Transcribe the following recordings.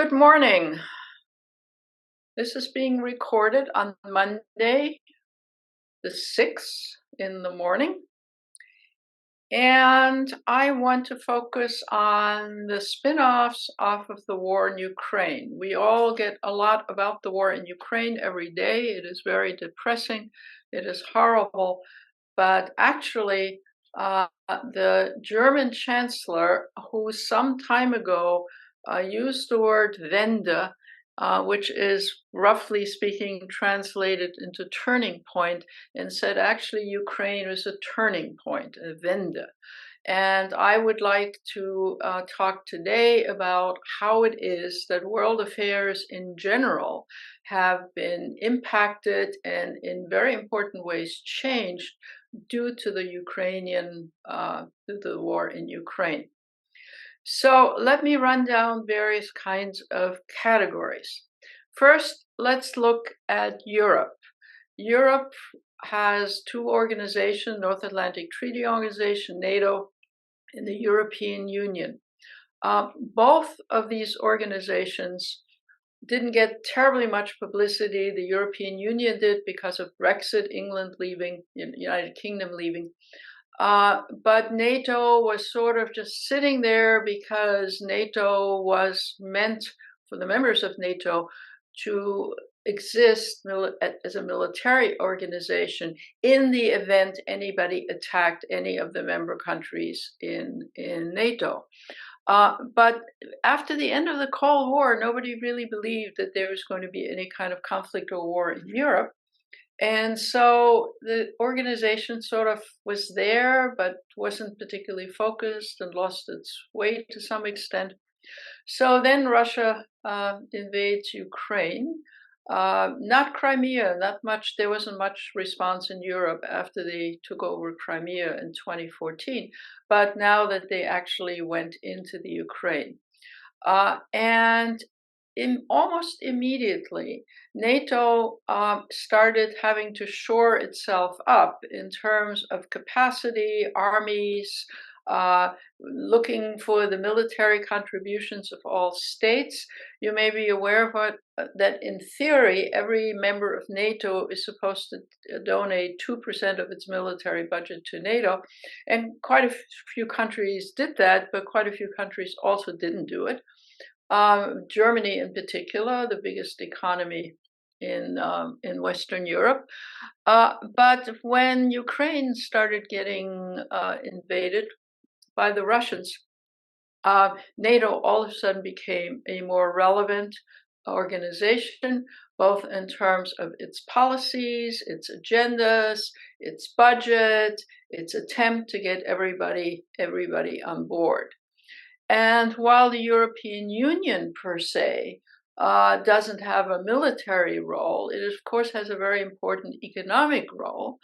Good morning. This is being recorded on Monday, the 6th in the morning. And I want to focus on the spin-offs off of the war in Ukraine. We all get a lot about the war in Ukraine every day. It is very depressing. It is horrible. But actually, the German chancellor, who some time ago used the word Wende, which is roughly speaking translated into turning point, and said actually Ukraine is a turning point, a Wende. And I would like to talk today about how it is that world affairs in general have been impacted and in very important ways changed due to the war in Ukraine. So let me run down various kinds of categories. First, let's look at Europe. Europe has two organizations, North Atlantic Treaty Organization, NATO, and the European Union. Both of these organizations didn't get terribly much publicity. The European Union did because of Brexit, England leaving, United Kingdom leaving. But NATO was sort of just sitting there because NATO was meant for the members of NATO to exist as a military organization in the event anybody attacked any of the member countries in NATO. But after the end of the Cold War, nobody really believed that there was going to be any kind of conflict or war in Europe. And so the organization sort of was there, but wasn't particularly focused and lost its way to some extent. So then Russia invades Ukraine. Not Crimea, there wasn't much response in Europe after they took over Crimea in 2014, but now that they actually went into the Ukraine. And almost immediately, NATO started having to shore itself up in terms of capacity, armies, looking for the military contributions of all states. You may be aware of that in theory, every member of NATO is supposed to donate 2% of its military budget to NATO. And quite a few countries did that, but quite a few countries also didn't do it. Germany in particular, the biggest economy in Western Europe. But when Ukraine started getting invaded by the Russians, NATO all of a sudden became a more relevant organization, both in terms of its policies, its agendas, its budget, its attempt to get everybody on board. And while the European Union per se doesn't have a military role, it of course has a very important economic role.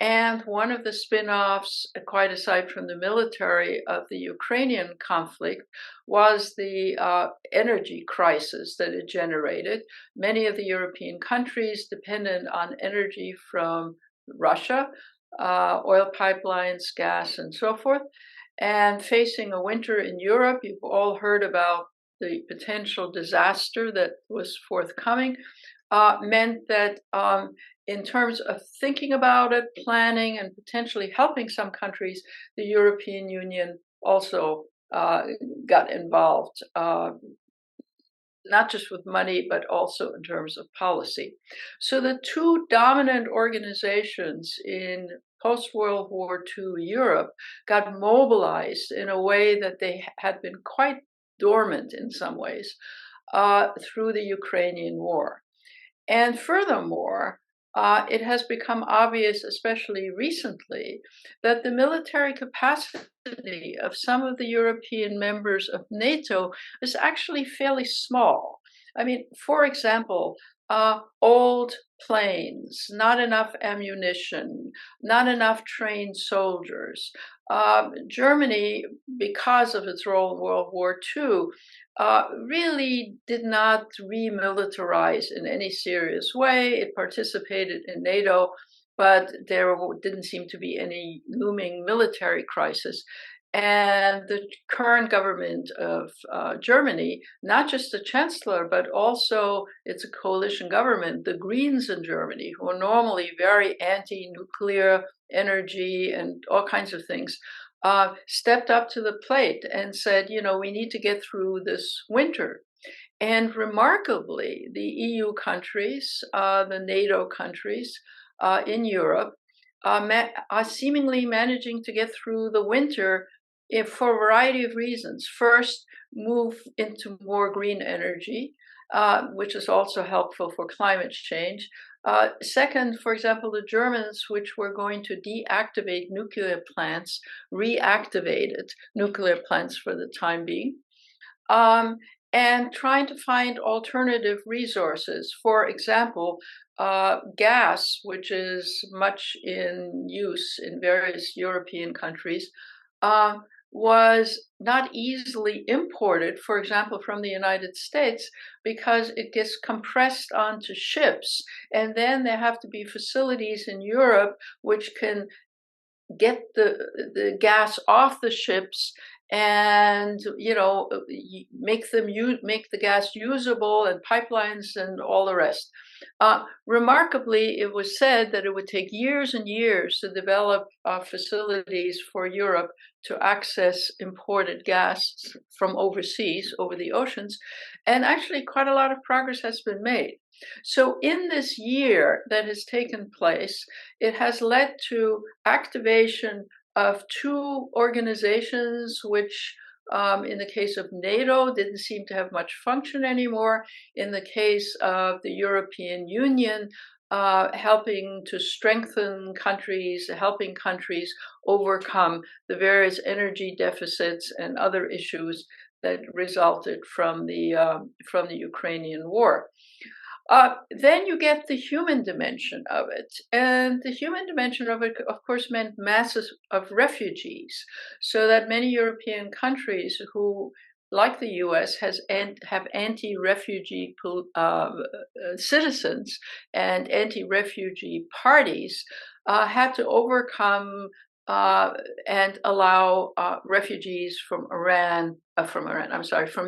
And one of the spin-offs, quite aside from the military, of the Ukrainian conflict was the energy crisis that it generated. Many of the European countries dependent on energy from Russia, oil pipelines, gas, and so forth. And facing a winter in Europe, you've all heard about the potential disaster that was forthcoming, meant that in terms of thinking about it, planning, and potentially helping some countries, the European Union also got involved, not just with money, but also in terms of policy. So the two dominant organizations in post-World War II Europe got mobilized in a way that they had been quite dormant in some ways through the Ukrainian war. And furthermore, it has become obvious, especially recently, that the military capacity of some of the European members of NATO is actually fairly small. I mean, for example, old planes, not enough ammunition, not enough trained soldiers. Germany, because of its role in World War II, really did not remilitarize in any serious way. It participated in NATO, but there didn't seem to be any looming military crisis. And the current government of Germany, not just the chancellor, but also it's a coalition government, the Greens in Germany, who are normally very anti-nuclear energy and all kinds of things, stepped up to the plate and said, we need to get through this winter. And remarkably, the EU countries, the NATO countries in Europe, are seemingly managing to get through the winter for a variety of reasons. First, move into more green energy, which is also helpful for climate change. Second, for example, the Germans, which were going to deactivate nuclear plants, reactivated nuclear plants for the time being. And trying to find alternative resources. For example, gas, which is much in use in various European countries, was not easily imported, for example, from the United States, because it gets compressed onto ships. And then there have to be facilities in Europe which can get the gas off the ships and make the gas usable, and pipelines and all the rest. Remarkably, it was said that it would take years and years to develop facilities for Europe to access imported gas from overseas, over the oceans, and actually quite a lot of progress has been made. So in this year that has taken place, it has led to activation of two organizations which, in the case of NATO, didn't seem to have much function anymore. In the case of the European Union, helping to strengthen countries, helping countries overcome the various energy deficits and other issues that resulted from the Ukrainian war. Then you get the human dimension of it. And the human dimension of it, of course, meant masses of refugees, so that many European countries who, like the US, have anti-refugee citizens and anti-refugee parties, had to overcome and allow refugees from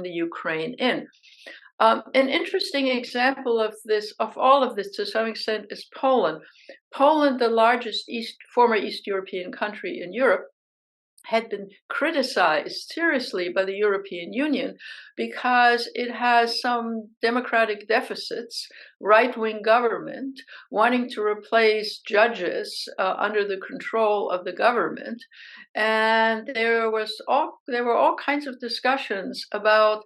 the Ukraine in. An interesting example of all of this, to some extent, is Poland. Poland, the largest former East European country in Europe, had been criticized seriously by the European Union because it has some democratic deficits, right-wing government wanting to replace judges under the control of the government. And there were all kinds of discussions about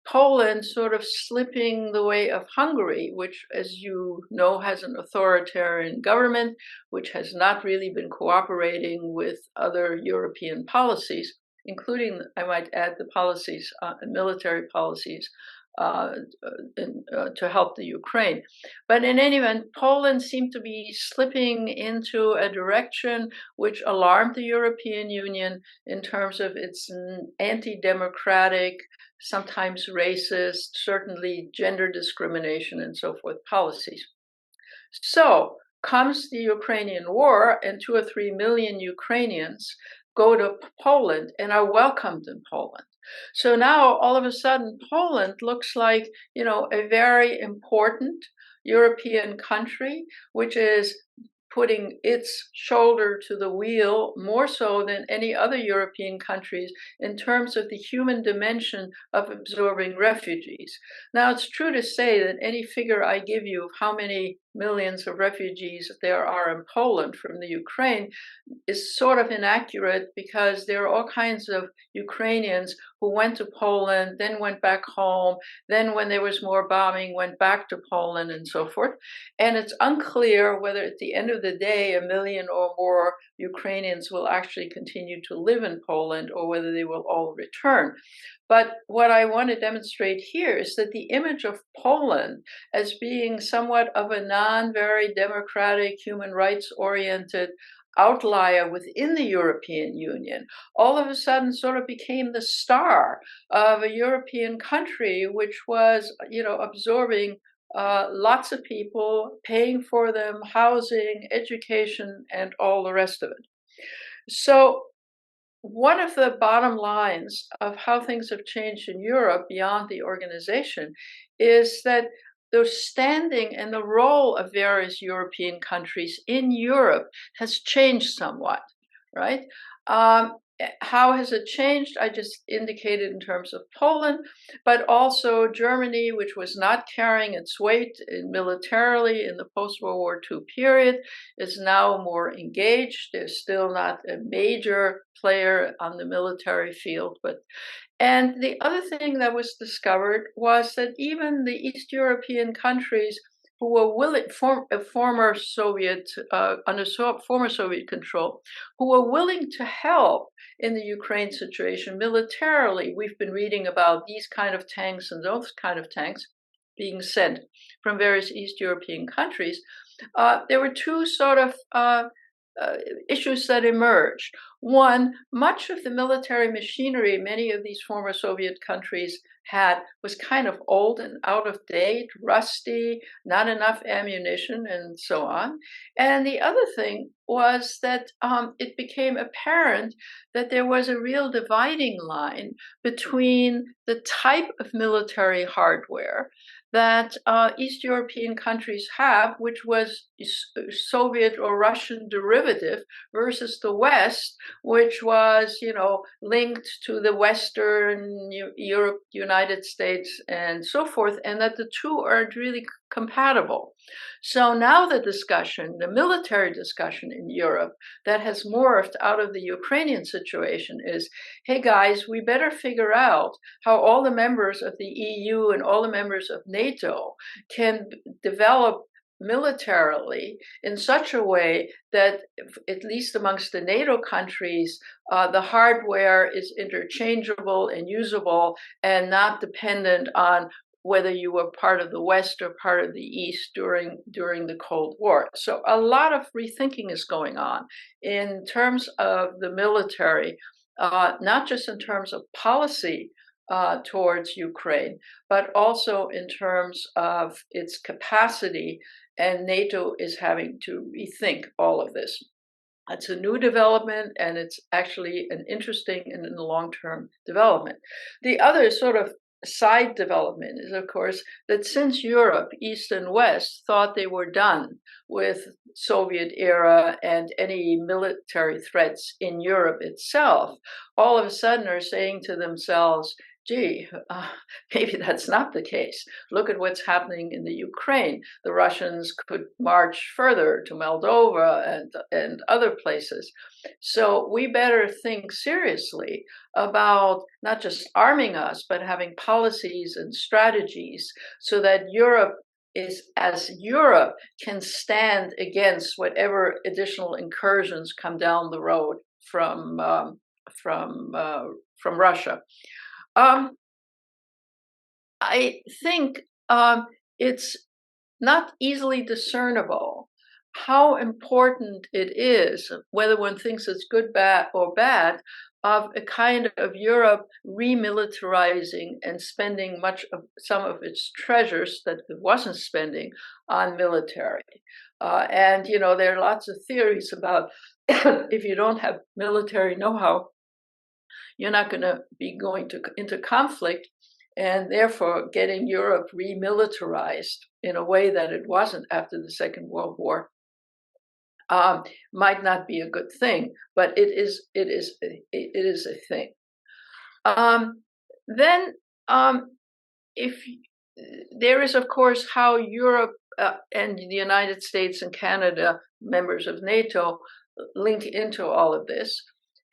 Poland sort of slipping the way of Hungary, which, as you know, has an authoritarian government, which has not really been cooperating with other European policies, including, I might add, the policies, military policies, to help the Ukraine. But in any event, Poland seemed to be slipping into a direction which alarmed the European Union in terms of its anti-democratic, sometimes racist, certainly gender discrimination and so forth policies. So comes the Ukrainian war, and 2 or 3 million Ukrainians go to Poland and are welcomed in Poland. So now all of a sudden Poland looks like, a very important European country, which is putting its shoulder to the wheel more so than any other European countries in terms of the human dimension of absorbing refugees. Now, it's true to say that any figure I give you of how many millions of refugees there are in Poland from the Ukraine is sort of inaccurate, because there are all kinds of Ukrainians who went to Poland, then went back home, then when there was more bombing, went back to Poland and so forth. And it's unclear whether at the end of the day, 1 million or more Ukrainians will actually continue to live in Poland, or whether they will all return. But what I want to demonstrate here is that the image of Poland as being somewhat of a non-very democratic, human rights-oriented outlier within the European Union, all of a sudden sort of became the star of a European country which was, absorbing lots of people, paying for them, housing, education, and all the rest of it. So one of the bottom lines of how things have changed in Europe beyond the organization is that the standing and the role of various European countries in Europe has changed somewhat, right? Um, how has it changed? I just indicated in terms of Poland, but also Germany, which was not carrying its weight militarily in the post-World War II period, is now more engaged. They're still not a major player on the military field, but and the other thing that was discovered was that even the East European countries who were willing, former Soviet, under former Soviet control, who were willing to help in the Ukraine situation militarily. We've been reading about these kind of tanks and those kind of tanks being sent from various East European countries. There were two sort of issues that emerged. One, much of the military machinery many of these former Soviet countries had was kind of old and out of date, rusty, not enough ammunition, and so on. And the other thing was that it became apparent that there was a real dividing line between the type of military hardware that East European countries have, which was Soviet or Russian derivative, versus the West, which was, linked to the Western Europe, United States, and so forth, and that the two aren't really compatible. So now the military discussion in Europe that has morphed out of the Ukrainian situation is, hey guys, we better figure out how all the members of the EU and all the members of NATO can develop militarily in such a way that, at least amongst the NATO countries, the hardware is interchangeable and usable and not dependent on whether you were part of the West or part of the East during the Cold War. So a lot of rethinking is going on in terms of the military, not just in terms of policy towards Ukraine, but also in terms of its capacity, and NATO is having to rethink all of this. It's a new development, and it's actually an interesting and in the long-term development. The other sort of side development is, of course, that since Europe, East and West, thought they were done with Soviet era and any military threats in Europe itself, all of a sudden are saying to themselves, gee, maybe that's not the case. Look at what's happening in the Ukraine. The Russians could march further to Moldova and other places. So we better think seriously about not just arming us, but having policies and strategies so that Europe can stand against whatever additional incursions come down the road from Russia. I think it's not easily discernible how important it is, whether one thinks it's good, bad, or bad, of a kind of Europe remilitarizing and spending some of its treasures that it wasn't spending on military. And there are lots of theories about if you don't have military know-how, you're not going to be going into conflict, and therefore getting Europe remilitarized in a way that it wasn't after the Second World War might not be a good thing, but it is a thing. Then, if there is, of course, how Europe and the United States and Canada, members of NATO, link into all of this.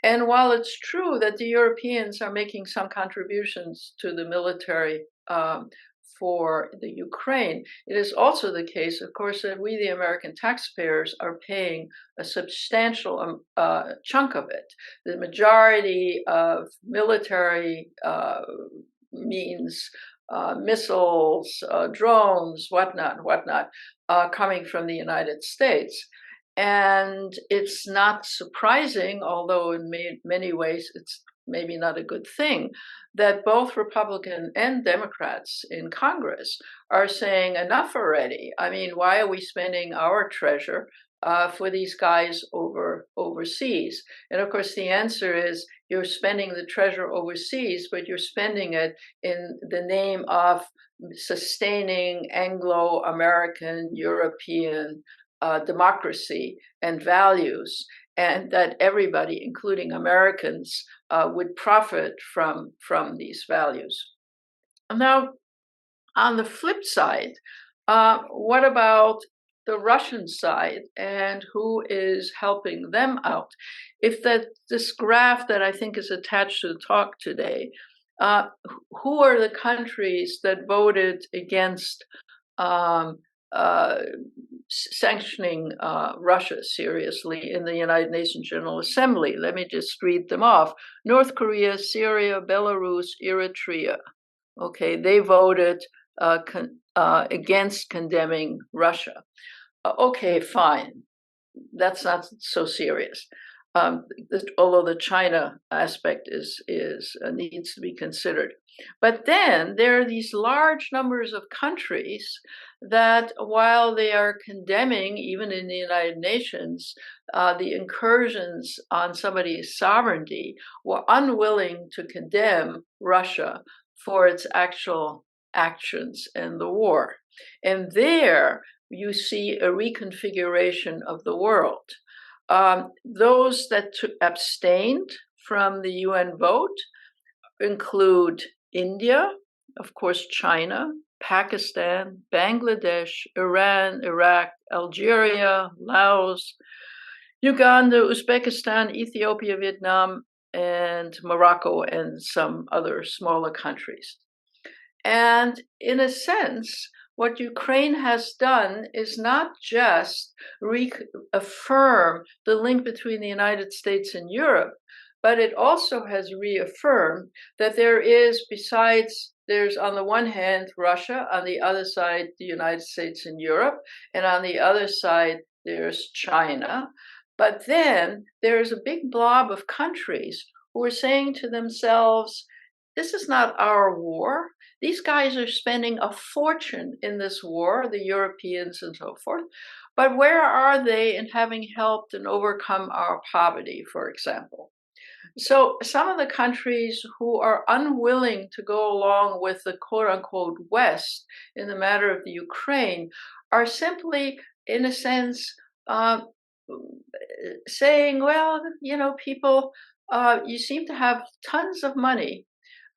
And while it's true that the Europeans are making some contributions to the military for the Ukraine, it is also the case, of course, that we, the American taxpayers, are paying a substantial chunk of it. The majority of military means, missiles, drones, whatnot, coming from the United States. And it's not surprising, although in many ways it's maybe not a good thing, that both Republican and Democrats in Congress are saying enough already. I mean, why are we spending our treasure for these guys overseas. And of course, the answer is you're spending the treasure overseas, but you're spending it in the name of sustaining Anglo-American, European democracy and values, and that everybody, including Americans, would profit from these values. Now, on the flip side, what about the Russian side and who is helping them out? If this graph that I think is attached to the talk today, who are the countries that voted against sanctioning Russia seriously in the United Nations General Assembly? Let me just read them off. North Korea, Syria, Belarus, Eritrea. Okay, they voted against condemning Russia. Okay, fine. That's not so serious. Although the China aspect needs to be considered. But then there are these large numbers of countries that, while they are condemning, even in the United Nations, the incursions on somebody's sovereignty, were unwilling to condemn Russia for its actual actions in the war. And there you see a reconfiguration of the world. Those that abstained from the UN vote include India, of course, China, Pakistan, Bangladesh, Iran, Iraq, Algeria, Laos, Uganda, Uzbekistan, Ethiopia, Vietnam, and Morocco, and some other smaller countries. And in a sense, what Ukraine has done is not just reaffirm the link between the United States and Europe, but it also has reaffirmed that there's on the one hand Russia, on the other side the United States and Europe, and on the other side there's China. But then there's a big blob of countries who are saying to themselves, this is not our war. These guys are spending a fortune in this war, the Europeans and so forth. But where are they in having helped and overcome our poverty, for example? So some of the countries who are unwilling to go along with the quote-unquote West in the matter of the Ukraine are simply, in a sense, saying, well, people, you seem to have tons of money.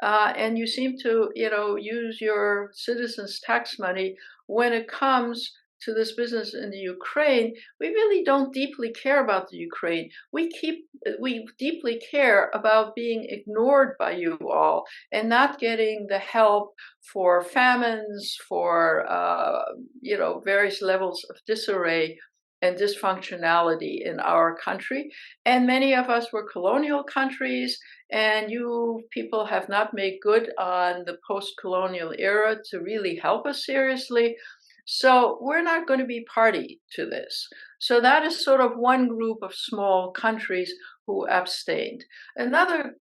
And you seem to, use your citizens' tax money when it comes to this business in the Ukraine. We really don't deeply care about the Ukraine. We deeply care about being ignored by you all and not getting the help for famines, for, various levels of disarray and dysfunctionality in our country. And many of us were colonial countries, and you people have not made good on the post-colonial era to really help us seriously. So we're not going to be party to this. So that is sort of one group of small countries who abstained. Another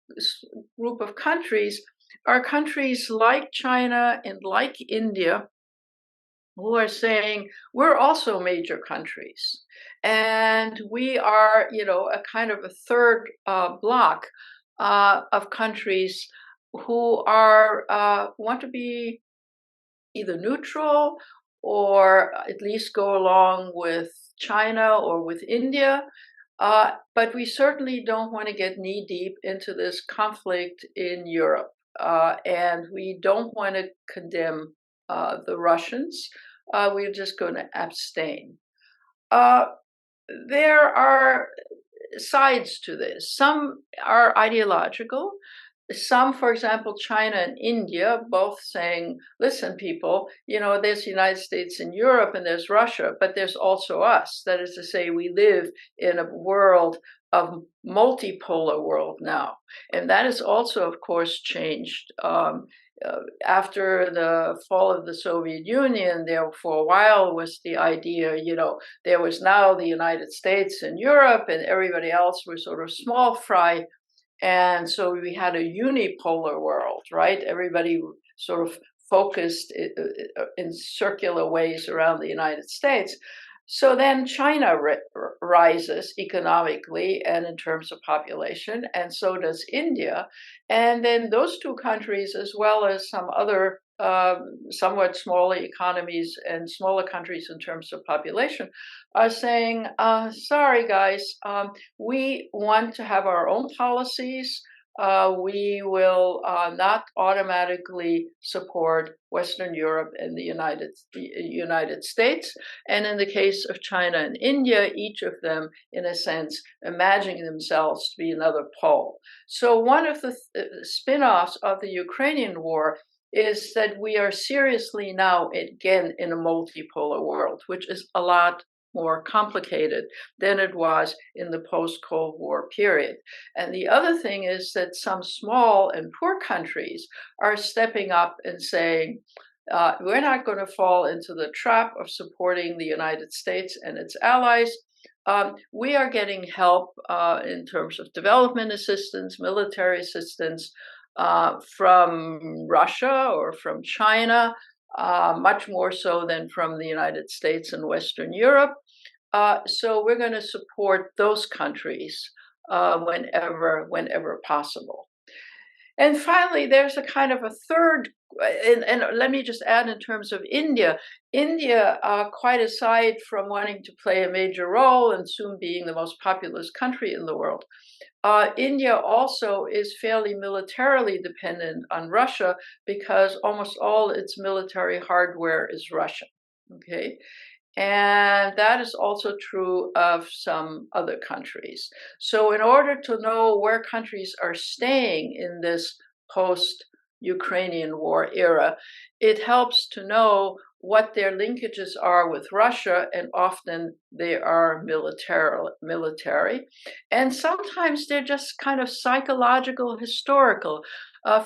group of countries are countries like China and like India, who are saying we're also major countries, and we are, a kind of a third block of countries who are want to be either neutral or at least go along with China or with India, but we certainly don't want to get knee deep into this conflict in Europe, and we don't want to condemn the Russians. We're just going to abstain. There are sides to this. Some are ideological. Some, for example, China and India, both saying, listen, people, there's the United States and Europe and there's Russia, but there's also us. That is to say, we live in a world of multipolar world now. And that has also, of course, changed. After the fall of the Soviet Union, there for a while was the idea, there was now the United States and Europe, and everybody else was sort of small fry. And so we had a unipolar world, right? Everybody sort of focused in circular ways around the United States. So then China rises economically and in terms of population, and so does India. And then those two countries, as well as some other somewhat smaller economies and smaller countries in terms of population, are saying, sorry, guys, we want to have our own policies. We will not automatically support Western Europe and the United States. And in the case of China and India, each of them, in a sense, imagining themselves to be another pole. So one of the spin-offs of the Ukrainian war is that we are seriously now again in a multipolar world, which is a lot more complicated than it was in the post-Cold War period. And the other thing is that some small and poor countries are stepping up and saying, we're not going to fall into the trap of supporting the United States and its allies. We are getting help in terms of development assistance, military assistance from Russia or from China, much more so than from the United States and Western Europe. So we're going to support those countries whenever possible. And finally, there's a kind of a third, and let me just add in terms of India. India, quite aside from wanting to play a major role and soon being the most populous country in the world, India also is fairly militarily dependent on Russia because almost all its military hardware is Russian. Okay. And that is also true of some other countries. So in order to know where countries are staying in this post-Ukrainian war era, it helps to know what their linkages are with Russia, and often they are military. And sometimes they're just kind of psychological, historical.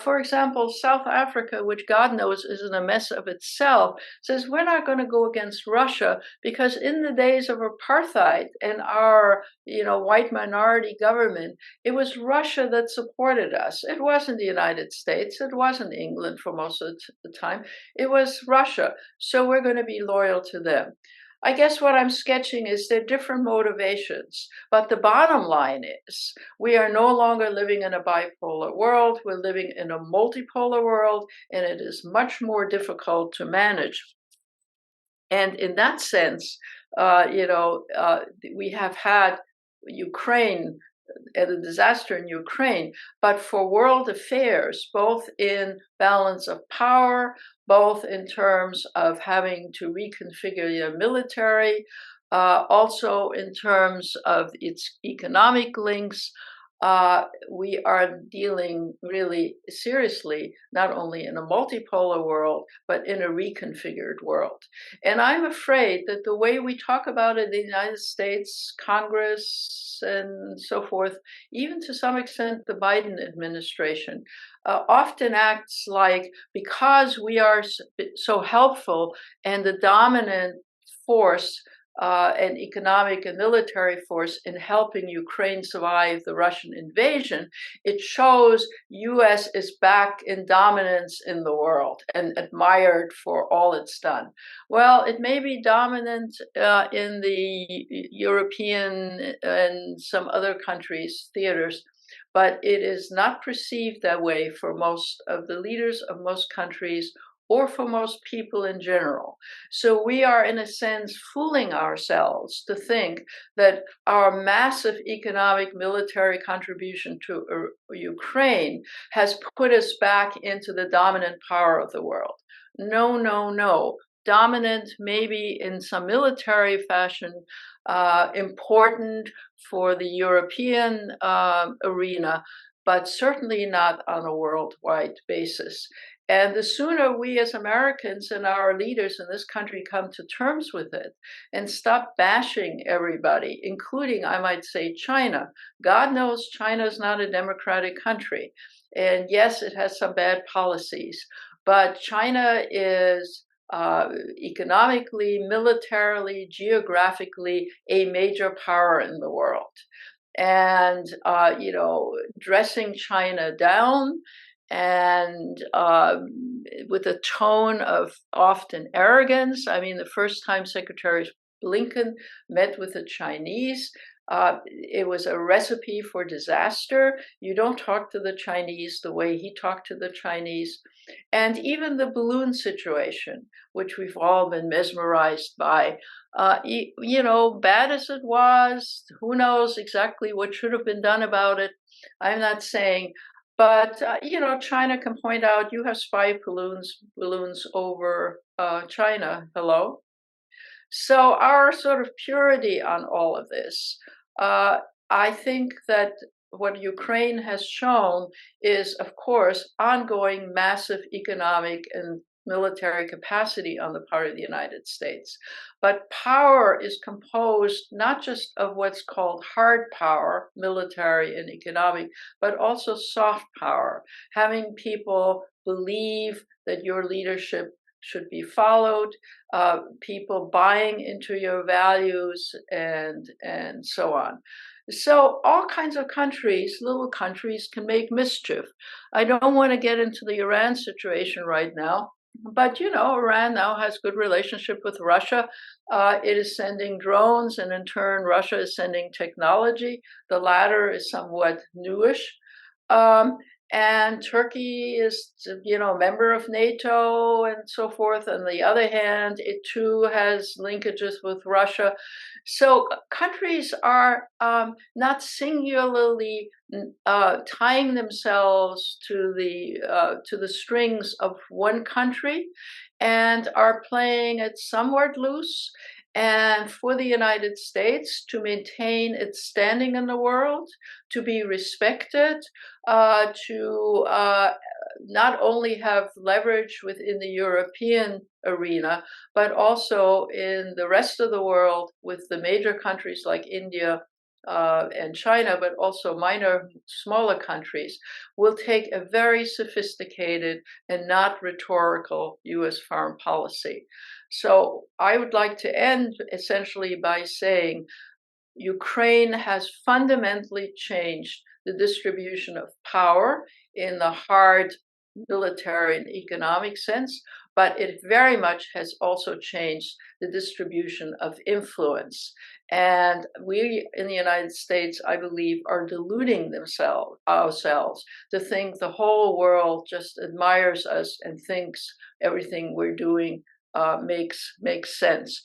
For example, South Africa, which God knows is in a mess of itself, says we're not going to go against Russia because in the days of apartheid and our, white minority government, it was Russia that supported us. It wasn't the United States. It wasn't England for most of the time. It was Russia. So we're going to be loyal to them. I guess what I'm sketching is there are different motivations, but the bottom line is we are no longer living in a bipolar world. We're living in a multipolar world, and it is much more difficult to manage. And in that sense, we have had Ukraine and the disaster in Ukraine, but for world affairs, both in balance of power, both in terms of having to reconfigure your military, also in terms of its economic links, we are dealing really seriously, not only in a multipolar world, but in a reconfigured world. And I'm afraid that the way we talk about it in the United States, Congress, and so forth, even to some extent the Biden administration, often acts like because we are so helpful and the dominant force an economic and military force in helping Ukraine survive the Russian invasion, it shows U.S. is back in dominance in the world and admired for all it's done. Well, it may be dominant in the European and some other countries' theaters, but it is not perceived that way for most of the leaders of most countries or for most people in general. So we are, in a sense, fooling ourselves to think that our massive economic military contribution to Ukraine has put us back into the dominant power of the world. No, no, no. Dominant, maybe in some military fashion, important for the European arena, but certainly not on a worldwide basis. And the sooner we as Americans and our leaders in this country come to terms with it and stop bashing everybody, including, I might say, China. God knows China is not a democratic country. And yes, it has some bad policies, but China is economically, militarily, geographically, a major power in the world. And, dressing China down and with a tone of often arrogance. I mean, the first time Secretary Blinken met with the Chinese. It was a recipe for disaster. You don't talk to the Chinese the way he talked to the Chinese. And even the balloon situation, which we've all been mesmerized by, bad as it was, who knows exactly what should have been done about it. I'm not saying, but China can point out you have spy balloons over China. Hello. So our sort of purity on all of this, I think that what Ukraine has shown is, of course, ongoing massive economic and military capacity on the part of the United States. But power is composed not just of what's called hard power, military and economic, but also soft power, having people believe that your leadership should be followed, people buying into your values, and so on. So all kinds of countries, little countries, can make mischief. I don't want to get into the Iran situation right now, but Iran now has good relationship with Russia. It is sending drones, and in turn, Russia is sending technology. The latter is somewhat newish. And Turkey is, a member of NATO and so forth. On the other hand, it too has linkages with Russia. So countries are not singularly tying themselves to the strings of one country, and are playing it somewhat loose. And for the United States to maintain its standing in the world, to be respected, to not only have leverage within the European arena, but also in the rest of the world with the major countries like India and China, but also smaller countries, will take a very sophisticated and not rhetorical U.S. foreign policy. So I would like to end essentially by saying Ukraine has fundamentally changed the distribution of power in the hard military and economic sense, but it very much has also changed the distribution of influence. And we in the United States, I believe, are deluding ourselves to think the whole world just admires us and thinks everything we're doing makes sense.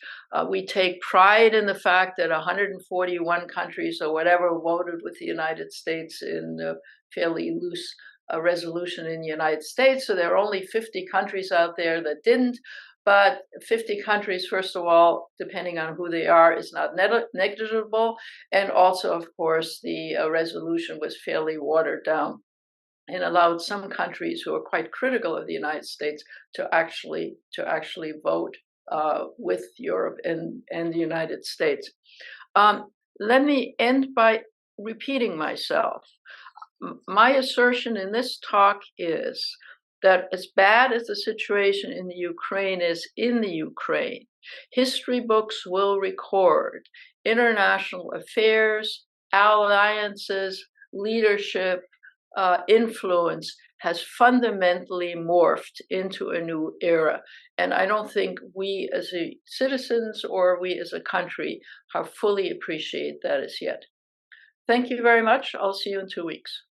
We take pride in the fact that 141 countries or whatever voted with the United States in a fairly loose resolution in the United States. So there are only 50 countries out there that didn't. But 50 countries, first of all, depending on who they are, is not negligible. And also, of course, the resolution was fairly watered down and allowed some countries who are quite critical of the United States to actually vote with Europe and the United States. Let me end by repeating myself. My assertion in this talk is that as bad as the situation in the Ukraine is in the Ukraine, history books will record international affairs, alliances, leadership, influence has fundamentally morphed into a new era. And I don't think we as citizens or we as a country have fully appreciated that as yet. Thank you very much. I'll see you in 2 weeks.